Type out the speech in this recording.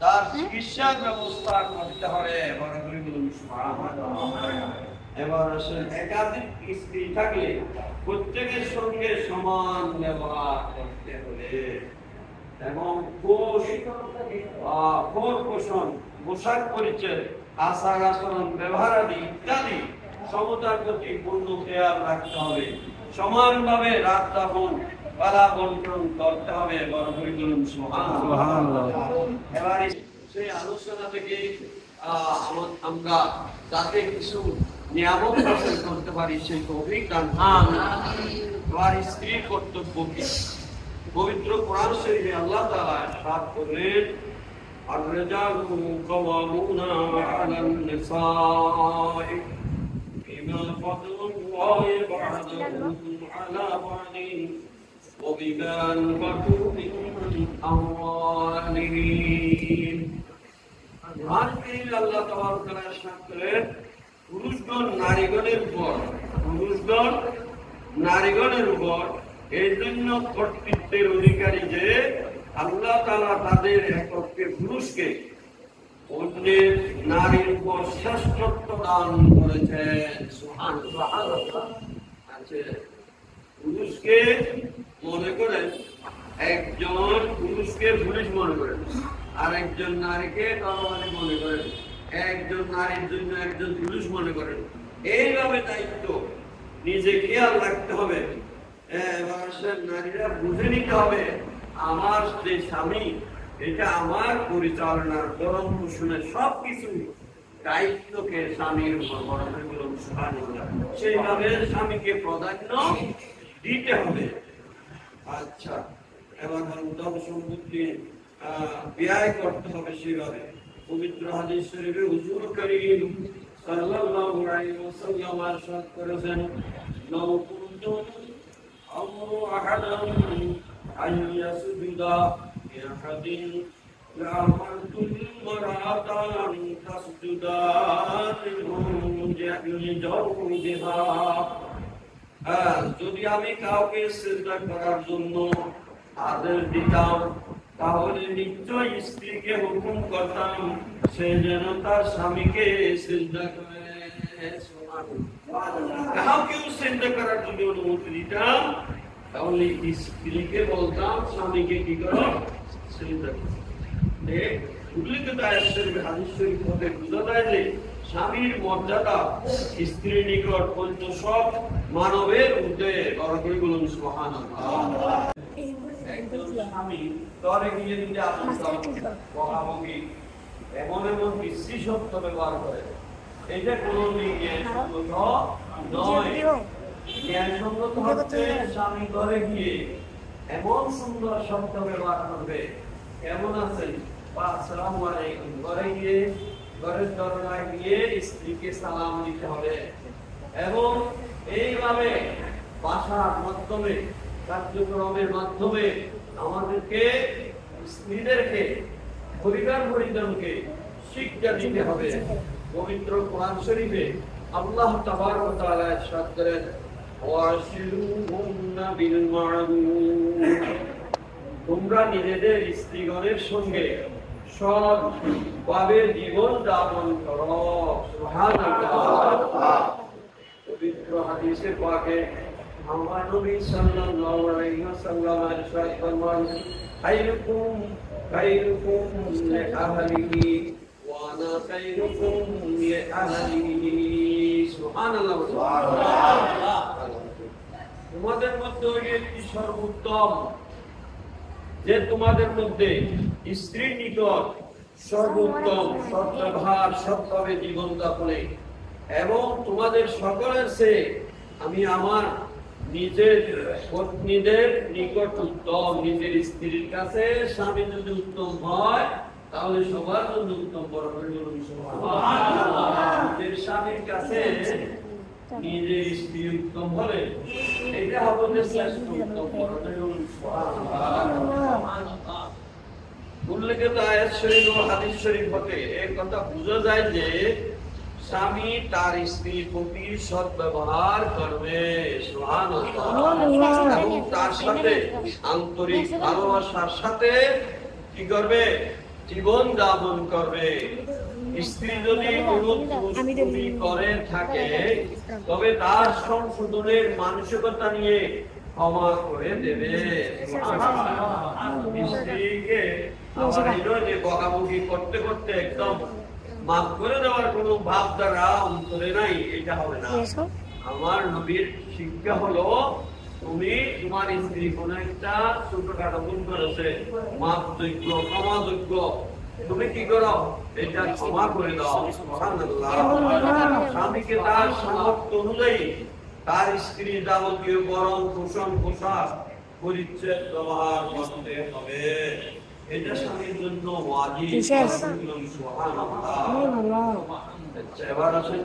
তার চিকিৎসার ব্যবস্থা করতে হবে। এবার একাধিক স্ত্রী থাকলে প্রত্যেকের সঙ্গে সমান ব্যবহার করতে হবে এবং পোষণ, পোশাক পরিচয়, আচার আচরণ, ব্যবহার আদি ইত্যাদি সমতার প্রতি পূর্ণ খেয়াল রাখতে হবে। সমানভাবে রাত দাফন পালা বন্টন করতে হবে। বড় করে বলুন সুবহানাল্লাহ। এবার সেই আলোচনা থেকে আমরা যাতে কিছু নিয়ামত হাসিল করতে পারি সেই তৌফিক দান করুন। তোমার স্ত্রীর কর্তব্য কি? পবিত্র কোরআন শরীফে আল্লাহ তাআলা ইরশাদ করলেন, আর-রিজালু কাওয়ামুনা আলান নিসাই বিমা ফাদলুল্লাহি বা'দাহুম আলা বা'দিন ওয়া বিমা আনফাকু মিন আমওয়ালিহিম। আল্লাহ তাআলা ইরশাদ করেন, পুরুষগণ নারীগণের উপর এই জন্য কর্তৃত্বের অধিকারী যে আল্লাহ তাআলা তাদের এককে পুরুষকে অন্যের নারীর উপর শ্রেষ্ঠত্ব দান করেছেন। সুবহানাল্লাহ। পুরুষকে মনে করেন, একজন পুরুষকে পুলিশ মনে করেন, আর একজন নারীকে তরবারি মনে করেন, একজন নারীর জন্য একজন পুরুষ মনে করেন। এইভাবে দায়িত্ব নিজে খেয়াল রাখতে হবে। নারীরা বুঝে নিতে হবে, আমার যে স্বামী, এটা আমার পরিচালনার বরং পোষণের সবকিছু দায়িত্বকে স্বামীর উপর সেইভাবে স্বামীকে প্রাধান্য দিতে হবে। আচ্ছা, এবার ধন সম্পত্তি ব্যয় করতে হবে সেভাবে। পবিত্র হাদিস শরীফে হুজুর করিম সাল্লাল্লাহু আলাইহি ওয়াসাল্লাম ইরশাদ করেছেন, লাউ কুনতু আমরু আহাদান আন ইয়াসজুদা লিআহাদিন লা'মারতুল মারআতা আন তাসজুদা লিজাওজিহা। যদি আমি কাউকে সিজদা করার জন্য আদেশ দিতাম, তাহলে নিশ্চয় স্ত্রীকে হুকুম করতাম সে যেন তার স্বামীকে সিজদা করে। কাউকেও সিজদা করার জন্য অনুমতি দিতাম, তাহলে স্ত্রীকে বলতাম স্বামীকে কি করো, সিজদা করো। উল্লেখিত আয়াত শরীফে, হাদিস শরীফ হতে বোঝা যায় যে স্বামীর মর্যাদা স্ত্রীর নিকট অন্য সব মানবের ঊর্ধ্বে। বড় করে বলুন সুবহানাল্লাহ। একজন স্বামী তরে গিয়ে যদি বকাবকি এমন বিশ্রী শব্দ ব্যবহার করে, এটা কোনো ন্যায়সঙ্গত নয়। ন্যায়সঙ্গত হচ্ছে স্বামী ঘরে গিয়ে এমন সুন্দর শব্দ ব্যবহার করবে, কেমন আছেন বা আসসালামু আলাইকুম, ঘরে গিয়ে ঘরের দরজায় গিয়ে স্ত্রীকে সালাম দিতে হবে। এবং এইভাবে ভাষার মাধ্যমে, কার্যক্রমের মাধ্যমে আমাদেরকে স্ত্রীদেরকে, পরিজনকে শিক্ষা দিতে হবে। পবিত্র কোরআন শরীফে আল্লাহ তাবারক ওয়া তাআলা ইরশাদ করেন, ওয়াশিরুহুন্না বিল মা'রুফ। তোমরা নিজেদের স্ত্রীগণের সঙ্গে সৎভাবে জীবন যাপন করো। সুবহানাল্লাহ। পবিত্র হাদিসে পাকে আমার নবী সাল্লাল্লাহু আলাইহি ওয়াসাল্লাম ইরশাদ ফরমান, খায়রুকুম লিআহলিহি ওয়া আনা খায়রুকুম লিআহলি। সুবহানাল্লাহ। তোমাদের মধ্যে একটি সর্বোত্তম যে তোমাদের মধ্যে স্ত্রীর নিকট সর্বোত্তম সদ্ব্যবহার, সৎভাবে জীবন যাপনে, এবং তোমাদের সকলের চেয়ে আমি আমার নিজের পত্নীদের নিকট উত্তম। নিজের স্ত্রীর কাছে স্বামী যদি উত্তম হয়, তাহলে সবার জন্য উত্তম। নিজের স্বামীর কাছে নিজের স্ত্রী উত্তম হলে এটা হবে যে শ্রেষ্ঠ উত্তম। উল্লেখিত আয়াত শরীফ ও হাদিস শরীফ হতে এই কথা বোঝা যায় যে স্বামী তার স্ত্রীর প্রতি সদ্ব্যবহার করবে, সুবহানাল্লাহ, এবং তার সাথে আন্তরিক ভালোবাসার সাথে কি করবে, জীবন যাপন করবে। স্ত্রী যদি কোনো দুষ্কর্মী করে থাকে তবে তার সংশোধনের মানসিকতা নিয়ে ক্ষমা করে দেবে। স্ত্রীকে আবার এলো যে বকাবকি করতে করতে একদম মাফ করে দেওয়ার কোনো ভাবধারা অন্তরে নাই, এটা হবে না। আমার নবীর শিক্ষা হলো তুমি তোমার স্ত্রী কোন একটা ছোটখাটো ভুল করেছে, মাফ যোগ্য, ক্ষমা যোগ্য, তুমি কি করো এটা ক্ষমা করে দাও। সুবহানাল্লাহ। স্বামীকে তার সামর্থ্য অনুযায়ী তার স্ত্রী যাবতীয় গরম পোষণ পোশাক পরিচ্ছদ ব্যবহার করতে হবে, এটা স্বামীর জন্য ওয়াজিব। সুবহানাল্লাহ। এবার আসেন